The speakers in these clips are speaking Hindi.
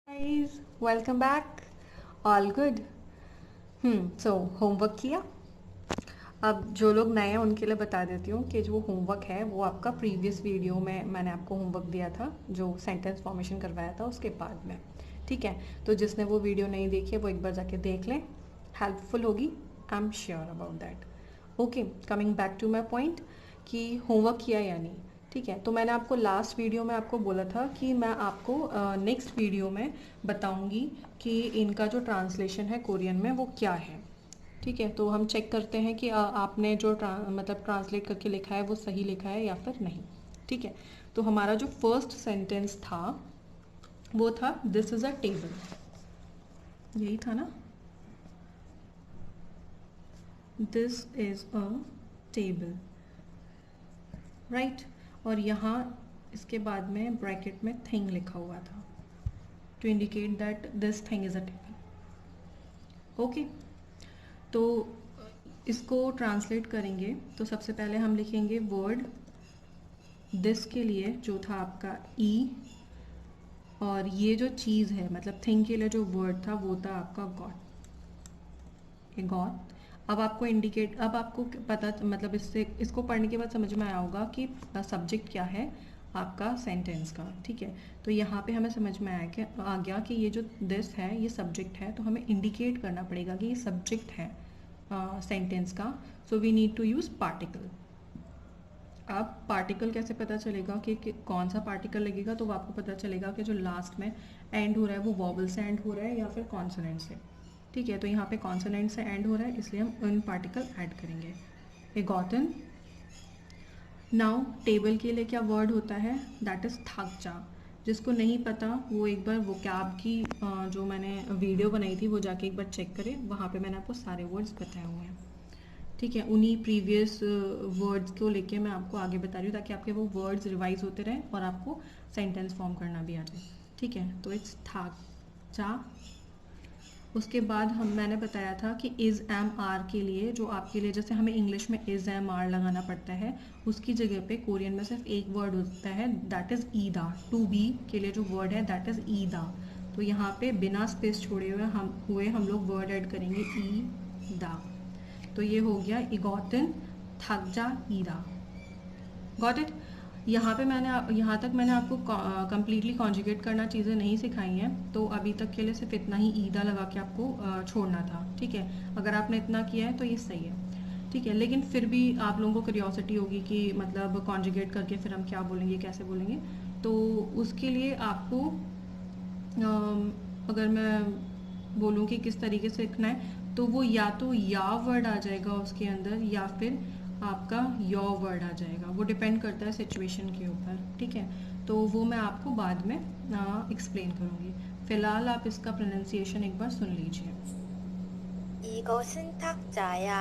guys, welcome back. All good. So homework किया। अब जो लोग नए हैं उनके लिए बता देती हूँ कि जो होमवर्क है वो आपका प्रीवियस वीडियो में मैंने आपको होमवर्क दिया था, जो सेंटेंस फॉर्मेशन करवाया था उसके बाद में। ठीक है, तो जिसने वो वीडियो नहीं देखी है वो एक बार जाके देख लें, हेल्पफुल होगी। I am sure about that. Okay, coming back to my point कि होमवर्क किया या नहीं। ठीक है, तो मैंने आपको लास्ट वीडियो में आपको बोला था कि मैं आपको नेक्स्ट वीडियो में बताऊंगी कि इनका जो ट्रांसलेशन है कोरियन में वो क्या है। ठीक है, तो हम चेक करते हैं कि आपने जो मतलब ट्रांसलेट करके लिखा है वो सही लिखा है या फिर नहीं। ठीक है, तो हमारा जो फर्स्ट सेंटेंस था वो था दिस इज़ अ टेबल। यही था ना, this is a table, right. और यहाँ इसके बाद में ब्रैकेट में थिंग लिखा हुआ था to indicate that this thing is a table. Okay, तो इसको ट्रांसलेट करेंगे तो सबसे पहले हम लिखेंगे वर्ड दिस के लिए जो था आपका ई, और ये जो चीज़ है मतलब थिंग के लिए जो वर्ड था वो था आपका गॉट। ये गॉट। अब आपको इंडिकेट, अब आपको पता मतलब इससे इसको पढ़ने के बाद समझ में आया होगा कि सब्जेक्ट क्या है आपका सेंटेंस का। ठीक है, तो यहाँ पे हमें समझ में आ गया कि ये जो दिस है ये सब्जेक्ट है, तो हमें इंडिकेट करना पड़ेगा कि ये सब्जेक्ट है सेंटेंस का। So we need to use particle. अब पार्टिकल कैसे पता चलेगा कि कौन सा पार्टिकल लगेगा, तो वो आपको पता चलेगा कि जो लास्ट में एंड हो रहा है वो वॉवल से एंड हो रहा है या फिर कॉन्सोनेंट से। ठीक है, तो यहाँ पे कॉन्सोनेंट से एंड हो रहा है इसलिए हम उन पार्टिकल ऐड करेंगे। ए गॉटन। नाउ टेबल के लिए क्या वर्ड होता है, दैट इज़ थाकचा। जिसको नहीं पता वो एक बार वो कैब की जो मैंने वीडियो बनाई थी वो जाके एक बार चेक करें, वहाँ पे मैंने आपको सारे वर्ड्स बताए हुए हैं। ठीक है, उन्हीं प्रीवियस वर्ड्स को लेके मैं आपको आगे बता रही हूँ ताकि आपके वो वर्ड्स रिवाइज होते रहें और आपको सेंटेंस फॉर्म करना भी आ जाए। ठीक है, तो इट्स था चा। उसके बाद मैंने बताया था कि इज़ एम आर के लिए, जो आपके लिए जैसे हमें इंग्लिश में इज़ एम आर लगाना पड़ता है, उसकी जगह पे कोरियन में सिर्फ एक वर्ड होता है, दैट इज़ ईदा। टू बी के लिए जो वर्ड है दैट इज़ ईदा। तो यहाँ पे बिना स्पेस छोड़े हम लोग वर्ड ऐड करेंगे ई दा। तो ये हो गया इगोतन थकजा ईदा। Got it. यहाँ पे यहाँ तक मैंने आपको कम्प्लीटली कॉन्जुगेट करना चीज़ें नहीं सिखाई हैं, तो अभी तक के लिए सिर्फ इतना ही ईदा लगा के आपको छोड़ना था। ठीक है, अगर आपने इतना किया है तो ये सही है। ठीक है, लेकिन फिर भी आप लोगों को क्यूरियोसिटी होगी कि मतलब कॉन्जुगेट करके फिर हम क्या बोलेंगे कैसे बोलेंगे, तो उसके लिए आपको अगर मैं बोलूँ कि किस तरीके से लिखना है, तो वो या तो या वर्ड आ जाएगा उसके अंदर या फिर आपका योर वर्ड आ जाएगा, वो डिपेंड करता है सिचुएशन के ऊपर। ठीक है, तो वो मैं आपको बाद में एक्सप्लेन करूँगी। फ़िलहाल आप इसका प्रोनाउंसिएशन एक बार सुन लीजिए। 이것은 탁자야.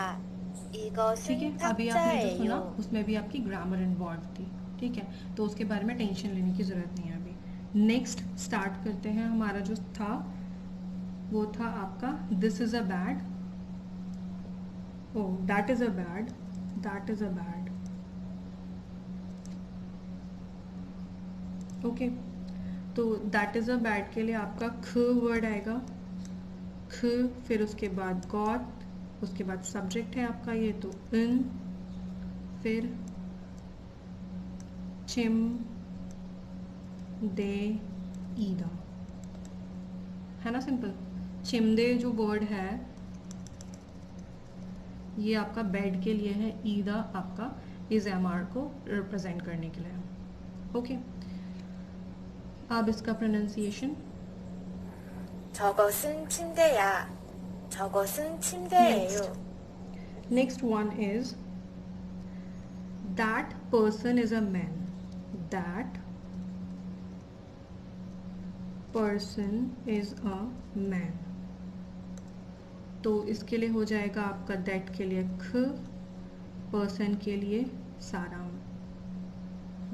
ठीक 이것은 है, अभी आपने जो सुना 탁자예요. उसमें भी आपकी ग्रामर इन्वॉल्व थी। ठीक है, तो उसके बारे में टेंशन लेने की ज़रूरत नहीं है अभी। नेक्स्ट स्टार्ट करते हैं। हमारा जो था वो था आपका this is a bed. Oh that is a bed, that is a bed. Okay, तो दैट इज़ अ बैड के लिए आपका ख वर्ड आएगा, ख। फिर उसके बाद गॉट, उसके बाद सब्जेक्ट है आपका ये तो इन, फिर चिम दे ईदा। है ना सिंपल। चिमदे जो वर्ड है ये आपका बेड के लिए है, ईदा आपका इज एम आर को रिप्रेजेंट करने के लिए है। ओके, अब इसका pronunciation. 저것은 침대야. 저것은 next, 침대예요. Next one is that person is a man. That person is a man. तो इसके लिए हो जाएगा आपका दैट के लिए ख, पर्सन के लिए साराम,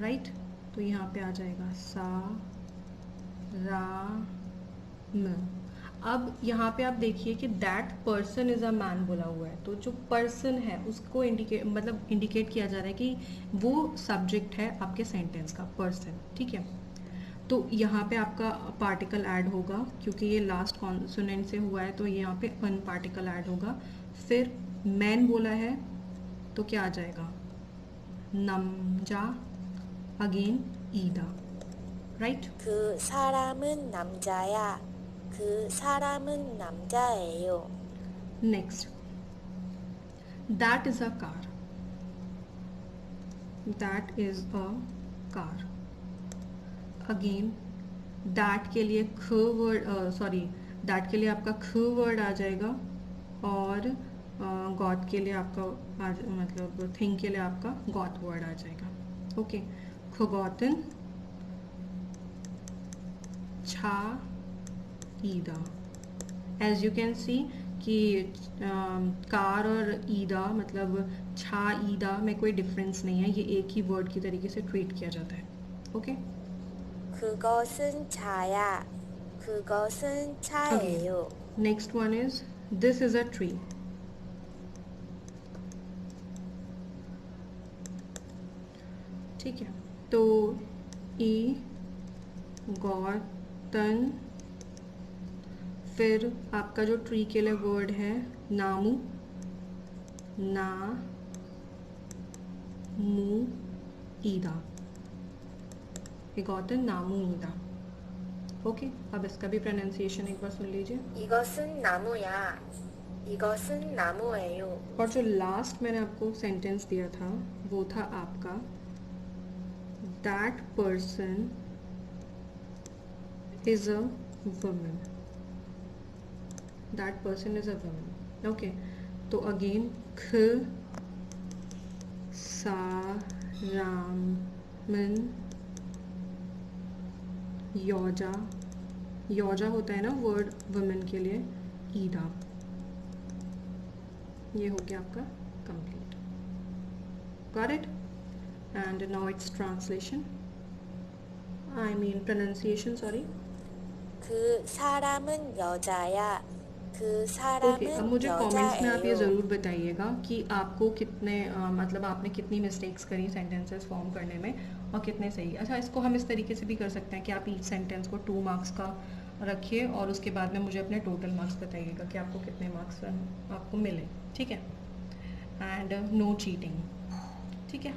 राइट। तो यहाँ पे आ जाएगा सा रा म। अब यहाँ पे आप देखिए कि that person is a man बोला हुआ है, तो जो पर्सन है उसको इंडिकेट किया जा रहा है कि वो सब्जेक्ट है आपके सेंटेंस का, पर्सन। ठीक है, तो यहाँ पे आपका पार्टिकल ऐड होगा, क्योंकि ये लास्ट कॉन्सोनेंट से हुआ है तो यहाँ पे अन पार्टिकल ऐड होगा। फिर मैन बोला है तो क्या आ जाएगा, नमजा, अगेन ईदा, right. 그 사람은 남자야. 그 사람은 남자예요. Next, that is a car, that is a car. Again that के लिए ख वर्ड, सॉरी, दैट के लिए आपका ख वर्ड आ जाएगा, और गॉट के लिए आपका मतलब थिंग के लिए आपका गॉट वर्ड आ जाएगा। ओके, खगोतन छा ईदा। एज यू कैन सी कि कार और ईदा मतलब छा ईदा में कोई डिफरेंस नहीं है, ये एक ही वर्ड की तरीके से ट्रीट किया जाता है। Okay, 그것은 차야. 그것은 차예요. Next one is this is a tree. ठीक है, तो ई गौतन, फिर आपका जो ट्री के लिए वर्ड है नामू, ना मू ईदा, गौतन नामू ईदा। ओके, अब इसका भी प्रोनाउंसिएशन एक बार सुन लीजिए। 이것은 나무야. 이것은 나무예요. और जो लास्ट मैंने आपको सेंटेंस दिया था वो था आपका that person is a woman, that person is a woman. Okay, तो अगेन ख सा राम मन योजा, योजा होता है ना वर्ड वुमेन के लिए, ईदा। ये हो गया आपका complete, got it. And now it's translation, I mean pronunciation, sorry. 그 사람은 여자야. 그 okay, 사람은 अब मुझे कमेंट्स में आप ये 여자예요. ज़रूर बताइएगा कि आपको कितने मतलब आपने कितनी मिस्टेक्स करी सेंटेंसेस फॉर्म करने में और कितने सही। अच्छा, इसको हम इस तरीके से भी कर सकते हैं कि आप ईच सेंटेंस को 2 मार्क्स का रखिए और उसके बाद में मुझे अपने टोटल मार्क्स बताइएगा कि आपको कितने मार्क्स आपको मिले। ठीक है, एंड नो चीटिंग। ठीक है।